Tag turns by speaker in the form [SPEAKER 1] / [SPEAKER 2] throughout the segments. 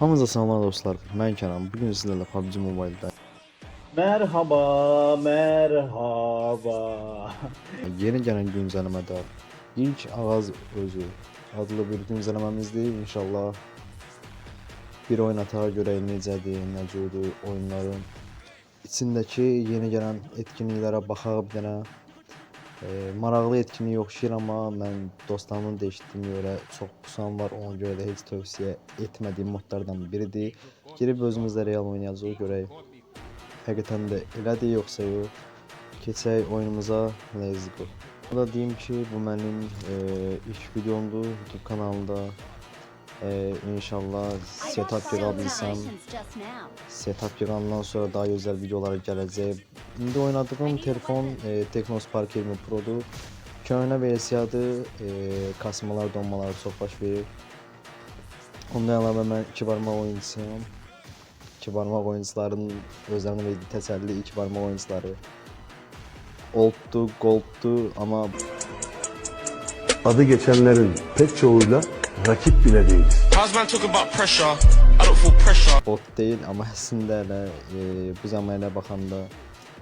[SPEAKER 1] Hamınıza salamlar dostlar. Mən Kənan. Bugün sizlərlə PUBG Mobile-da
[SPEAKER 2] Merhaba, merhaba.
[SPEAKER 1] yeni gələn güncəlləmədə ilk ağız özü adlı bir güncəlləməmizdir. İnşallah bir oyun atağa görə necədir, nə cürdür oyunların içindəki yeni gələn etkinliklərə baxaq bir dənə. Maraqlı etkinlik oxşayır, amma mən dostlarımın da eşitdiyimə görə çox pusan var. Ona görə də heç tövsiyə etmədiyim modlardan biridir. Girib özümüzlə real oynayacağıq, görək həqiqətən də elədir yoxsa yox. Keçək oyunumuza, let's go. Burada deyim ki, bu mənim ilk videomdur YouTube kanalında. İnşallah setup yığabilsəm, setup yığandan sonra daha gözəl videolar gələcək. İndi oynadığım telefon Teknospark 20 Pro'dur. Köhnə versiyadır, kasmalar, donmalar çox baş verir. Ondan əlavə mən 2 barmaq oyuncusuyum. 2 barmaq oyuncuların özlərini verdiyi təsəlli 2 barmaq oyuncuları. Old'du, Gold'du ama
[SPEAKER 3] adı geçenlerin pek çoğuyla rakip bile değiliz.
[SPEAKER 1] bot değil, ama əslində elə bu zamana baxanda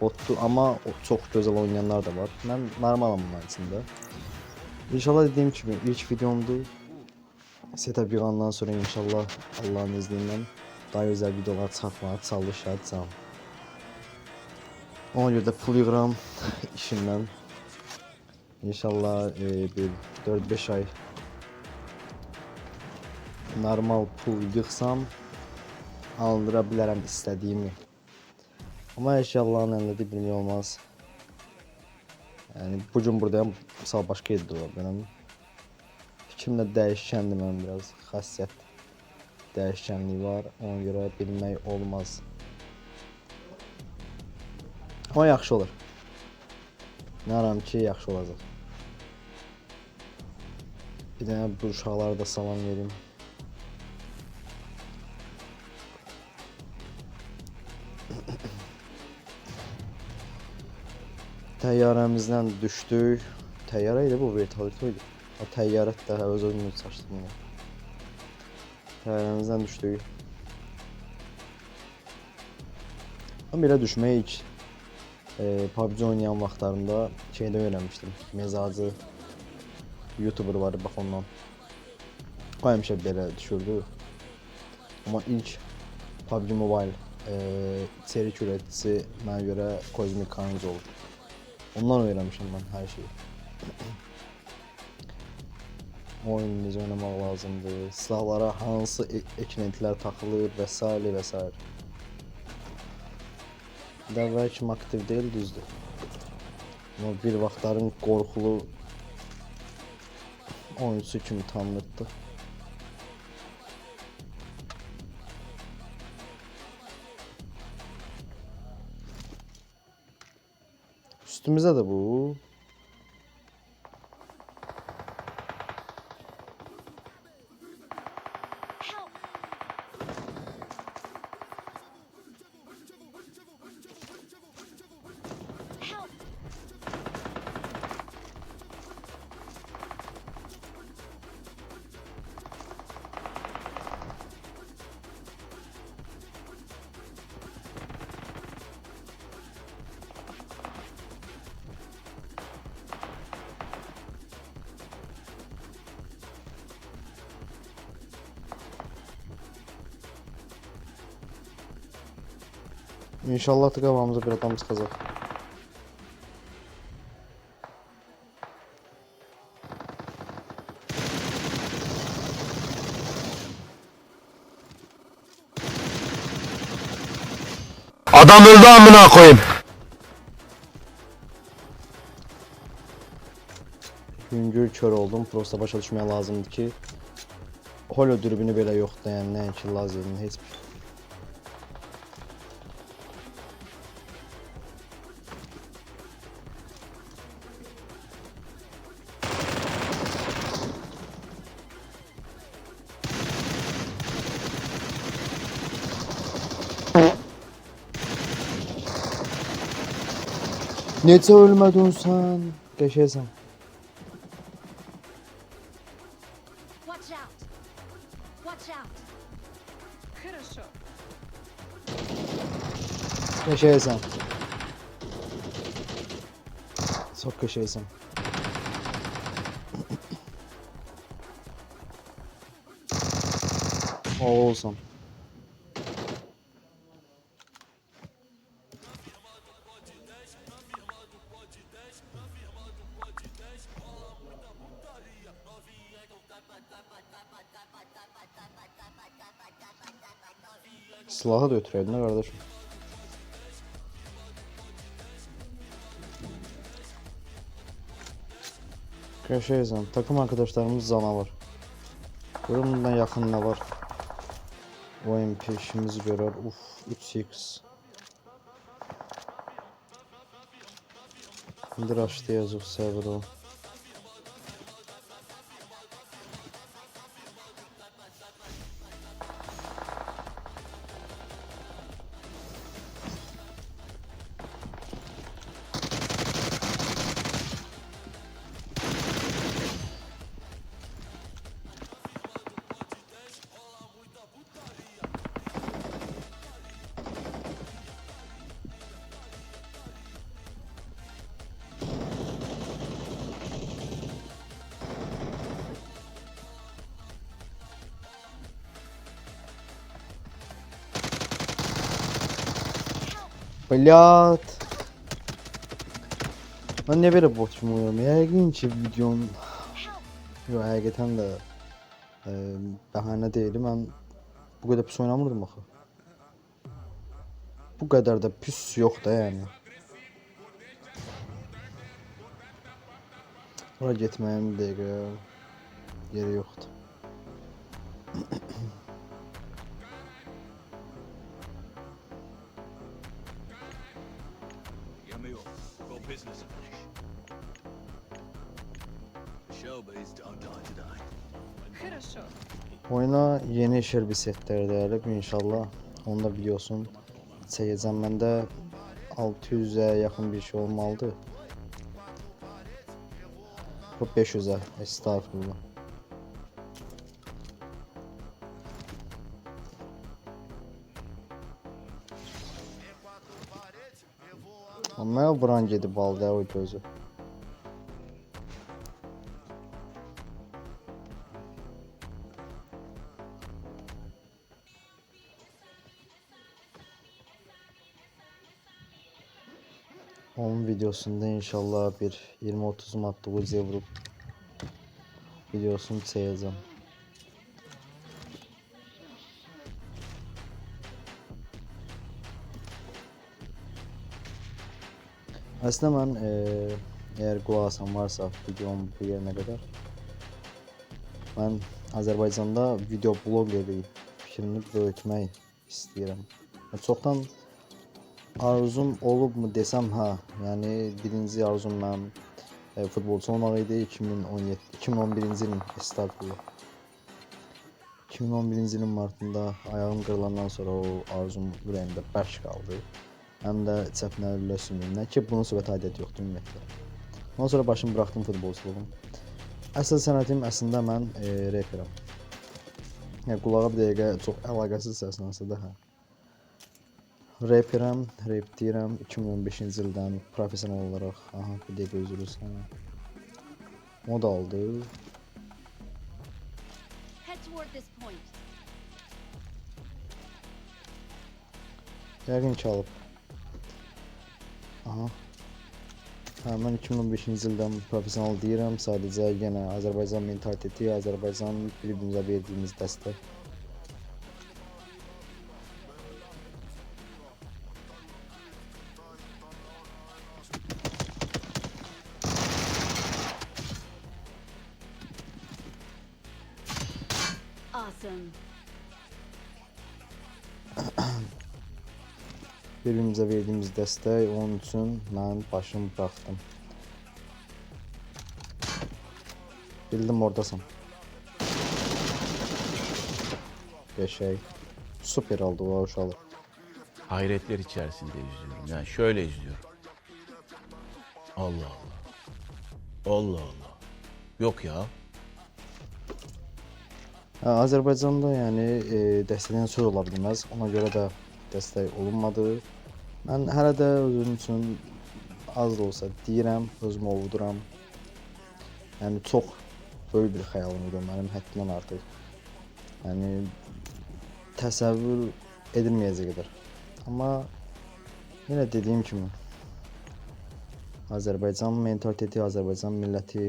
[SPEAKER 1] botdu, amma çox gözəl oynayanlar da var. Mən normalam bunların içində. İnşallah dediyim kimi ilk videomdur. Setup yığandan sonra inşallah Allah'ın izniyle daha güzel videolar çəkməyə çalışacağam. Ona görə də pul yığıram işimdən. İnşallah bir 4-5 ay normal pul yığsam aldıra bilərəm istədiyimi. Amma hər şey Allah'ın əlində, bilmək olmaz. Yəni bu gün buradayım, misal başqa yerdə ola bilərəm. Fikrimdə dəyişkəndir, mənim biraz xassiyyət dəyişkənliyi var. Ona görə bilmək olmaz. Ama yaxşı olur. İnanıram ki, yaxşı olacaq. Bir dənə bu uşaqlara da salam verim. Təyyarəmizdən düşdük. Təyyarə idi bu, vertolyot idi. O təyyarət də öz-özünü çaşdım ya. Təyyarəmizdən düşdük. Ama belə düşmək PUBG oynayan vaxtlarında şeydə öyrənmişdim. Mezacı YouTuber var, bax ondan. O həmişə belə düşürdü. Amma ilk PUBG Mobile içerik üreticisi mənə görə Kozmik Kanz oldu. Ondan öyrənmişim mən hər şeyi. Oyun necə oynamaq lazımdır, silahlara hansı eklentilər taxılır və s. və s. Dəvvəl kimi aktiv deyil, düzdür. Ama bir vaxtların qorxulu oyuncusu kimi tanınırdı. Üstümüzə də bu. İnşallah tıkavamıza bir adam çıkacak.
[SPEAKER 3] Adam öldü amına koyayım.
[SPEAKER 1] Güngör kör oldum. Prosta başa düşmeye lazımdı ki holo dürbünü belə yoxdur, yəni nəinki lazerin heç bir. Necə ölmədin sən? Qəşəsən.
[SPEAKER 4] Watch out! Watch out!
[SPEAKER 1] Qəşəysən. Çox qəşəysən. Olsun. Silahı da ötüreydin ha kardeşim. Köşeyizim. Takım arkadaşlarımız canavar. Bundan yakın ne var? Oyun peşimizi görür. Uf 3x. Şimdi rushlayacaq server o. Блядь. Ben ne böyle boşmuyorum ya. İlginç videonun. Yo hakikaten de bahane değilim. Ben bu kadar pis oynamırdım axı. Bu kadar da pis yok da yani. Oraya gitməyim bir dəqiqə yeri yoxdur.
[SPEAKER 4] Yummy up. Got business to finish. Shelby's don't die today.
[SPEAKER 5] Хорошо.
[SPEAKER 1] Oyuna yeni işler bir setler değerli inşallah. Onu da biliyorsun. Çəkəcəm mən də 600'e yakın bir şey olmalıdır. Bu 500'e estağfurullah. Amma vuran gedib aldı o gözü. Onun videosunda inşallah bir 20-30 madde ucuya vurup videosunu çekeceğim. Aslında ben eğer kulağın varsa videom bu yerine kadar ben Azerbaycan'da video blogeri fikrini böyütmək istəyirəm. Çoxdan arzum olub mu desem ha, yani birinci arzum ben futbolcu olmaq idi 2011-ci ilin estağfurullah. 2011-ci ilin martında ayağım qırılandan sonra o arzum ürəyimdə bərk qaldı. Həm də çəpinələrlə sümüyümdən ki bunun söhbət adət yoxdur ümumiyyətlə. Ondan sonra başımı bıraxdım futbolçuluğum. Əsl sənətim əslində mən reperəm. Yəni qulağa bir dəqiqə çox əlaqəsiz səslənsə də hə. Reperəm, rap deyirəm 2015-ci ildən professional olaraq. Aha bir dəqiqə üzülürsən. O da aldı.
[SPEAKER 5] Head toward this point.
[SPEAKER 1] Yəqin ki alıb. Aha. Hə, mən 2015-ci ildən professional deyirəm. Sadəcə yenə Azərbaycan mentaliteti, Azərbaycan bir-birimizə verdiyimiz dəstək.
[SPEAKER 5] Awesome.
[SPEAKER 1] Bir-birimizə verdiyimiz dəstək, onun üçün mən başımı bıraxdım. Bildim oradasan. Qəşəng. Süper oldu o uşaqlar.
[SPEAKER 6] Hayretler içerisinde izliyorum. Yani şöyle izliyorum. Allah Allah. Allah Allah. Yok ya.
[SPEAKER 1] Azərbaycanda yəni dəstəkdən söz ola bilməz. Ona görə də dəstək olunmadı. Mən hələ də özüm üçün az da olsa deyirəm, özümü ovuduram. Yəni çox böyük bir xəyalım idi mənim həddindən artıq. Yəni təsəvvür edilməyəcək qədər. Amma yenə dediyim kimi Azərbaycan mentaliteti, Azərbaycan milləti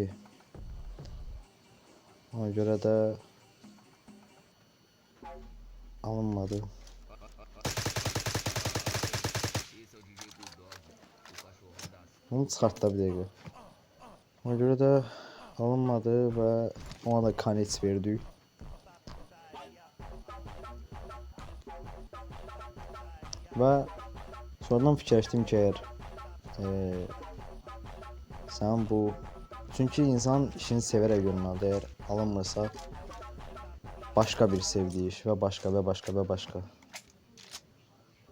[SPEAKER 1] ona görə də alınmadı. Bunu çıxartdı bir dəqiqə. Ona görə də alınmadı və ona da konec verdik. Və sonradan fikirləşdim ki, əgər sən bu... Çünki insan işini sevərək görməlidir. Əgər alınmırsa, başqa bir sevdiyi iş və başqa və başqa və başqa.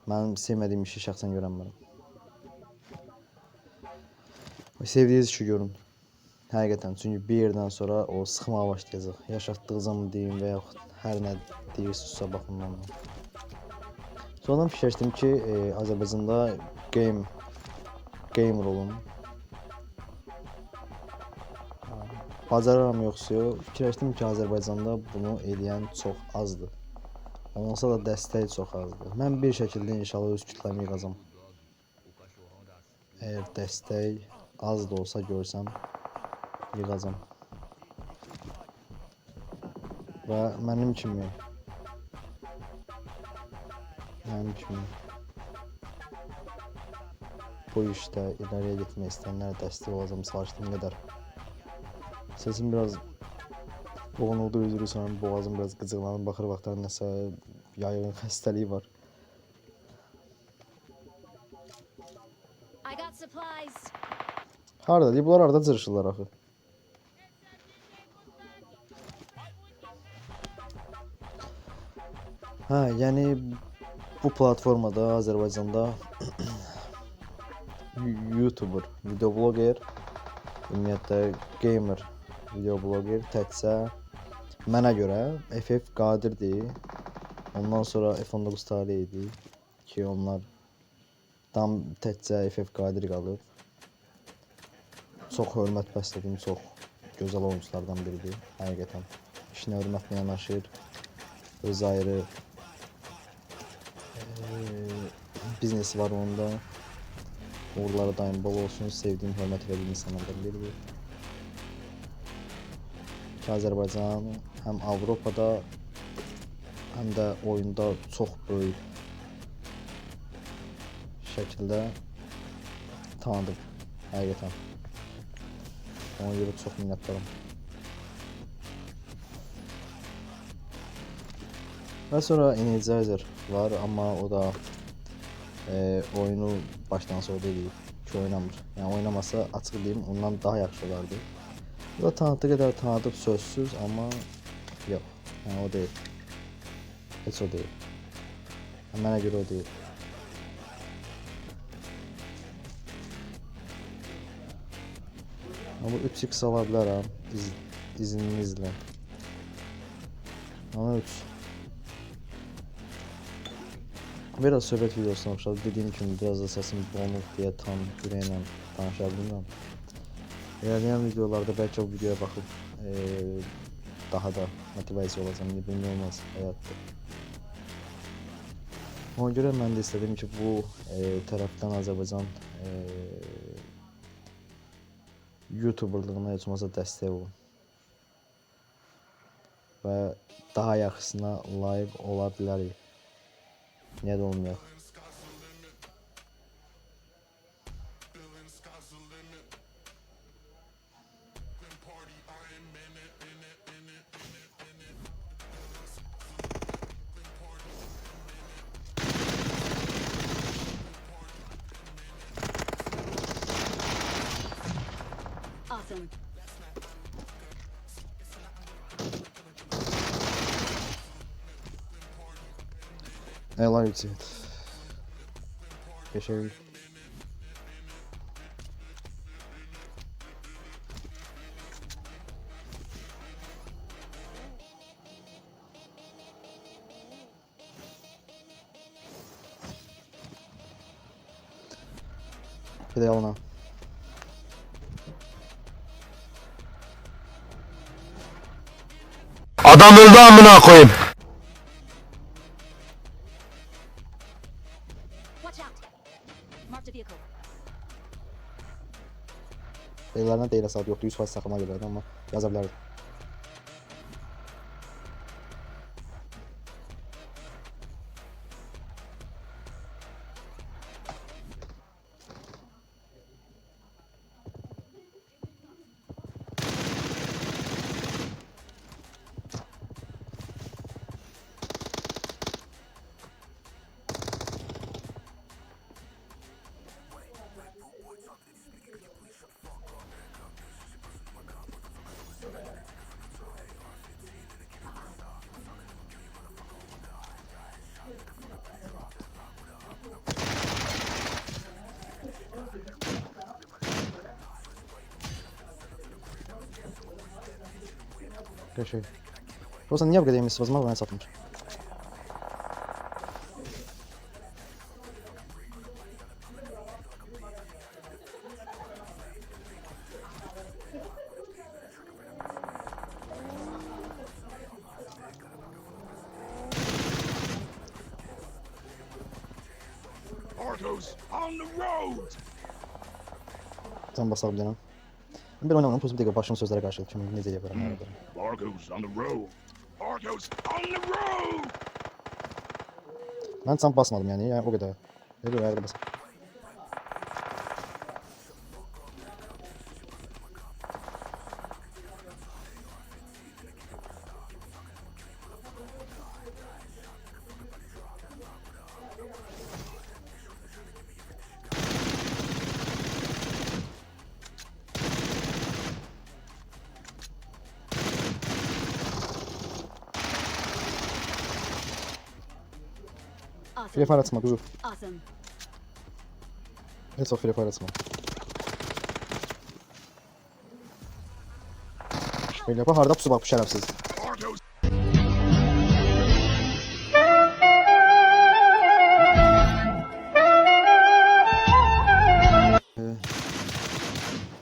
[SPEAKER 1] Mənim sevmədiyim işi şəxsən görənmərəm. Sevdiyiniz işi görün. Həqiqətən, çünki bir yerdən sonra o sıxmağa başlayacaq. Yaşatdığınızı deyim və yaxud hər nə deyirsinizsə baxımdan. Sonradan fikirləşdim ki, Azərbaycanda gamer olum. Bacararam yoxsa yox, fikirləşdim ki, Azərbaycanda bunu eləyən çox azdır. Olmasa da dəstək çox azdır. Mən bir şəkildə inşallah öz kütləmi yığacam. Əgər dəstək az da olsa görsəm, yığacam. Və mənim kimi bu işdə ileriyə getmək istəyənlərə dəstək olacam, çalışdığım qədər. Sesim biraz boğuldu, üzrü sonra boğazım biraz qıcıqlanıb, baxır vaxtlar nəsə yayğın xəstəliyi var.
[SPEAKER 5] I got supplies.
[SPEAKER 1] Harada deyib, bunlar harada cırışırlar axı. Hə, yəni bu platformada Azərbaycanda YouTuber, videobloger, ümumiyyətlə gamer, videobloger təkcə mənə görə FF Qadirdir. Ondan sonra F19 Talih idi ki, onlardan təkcə FF Qadir qalıb. Çox hörmət bəslədiyim, çox gözəl oyunculardan biridir, həqiqətən. İşinə hörmətlə yanaşır, öz ayrı biznesi var onda. Uğurları daim bol olsun, sevdiyim, hörmət edildiğim insanlardan biridir. Ki, Azərbaycan həm Avropada, həm də oyunda çox böyük şəkildə tanıdım, həqiqətən. Ona görə çox minnətdaram. Və sonra Energizer var, amma o da oyunu başdan sonra deyil ki, oynamır. Yəni oynamasa açıq deyim, ondan daha yaxşı olardı. O da tanıdığı qədər tanıdıq sözsüz, amma yox, yəni o deyil. Heç o deyil. Mənə görə o deyil. Ama 3x ala bilərəm izninizlə. Ama 3. Biraz söhbət videosuna oxşadı. Dediyim kimi biraz da səsim boğulub deyə tam ürəklə danışa bilmirəm. İlerleyen videolarda bəlkə o videoya baxıb daha da motivasiya olacam. Bilmək olmaz həyatda. Ona görə mən də istədim ki, bu tərəfdən Azərbaycan YouTuberlığına heç olmasa dəstək olun. Və daha yaxşısına layiq ola bilərik. Niyə də olmayaq?
[SPEAKER 5] Awesome.
[SPEAKER 1] I liked it. Geçelim. Bir de yalına.
[SPEAKER 3] Adam öldü amına koyayım.
[SPEAKER 5] Watch out. Marked a vehicle.
[SPEAKER 1] Ellerine değil hesabı yoktu. 100% sakıma gelirdi ama yazabilirdim. Şey. Просто niye bu kadar yemişsin? O zaman bana satmış.
[SPEAKER 4] Argos on the road!
[SPEAKER 1] Sen basabilirim. Ben oynamam. Pozitif değil. Başım sözlere karşılık. Şimdi ne diye yaparım?
[SPEAKER 4] Argos on the road! Argos on the road!
[SPEAKER 1] Ben tam basmadım yani o kadar. Ne diyor yerde basın. Free
[SPEAKER 5] Awesome.
[SPEAKER 1] Fire atma dur.
[SPEAKER 5] Awesome.
[SPEAKER 1] Evet o Free Fire atma. Böyle yapar harda pusu bak bu şerefsiz.
[SPEAKER 4] Argos!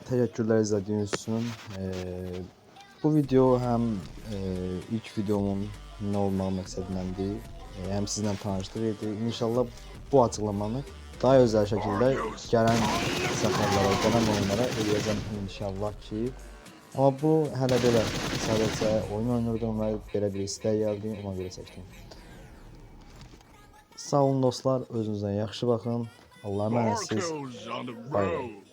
[SPEAKER 1] Teşekkürler izlediğiniz için. Bu video hem ilk videomun ne olmaq məqsədindən deyil, hem sizinle tanıştırırdı. İnşallah bu açıklamanı daha özel şekilde gelen səfərlərə, gelen oyunlara eləyəcəm inşallah ki. Ama bu hələ belə sadəcə oyun oynuyordum və belə bir istək gəldi, ona görə seçdim. Sağ olun dostlar, özünüzə yaxşı baxın. Allah'a əmanətsiz.
[SPEAKER 4] Argos on the
[SPEAKER 1] Bay bay.
[SPEAKER 4] road!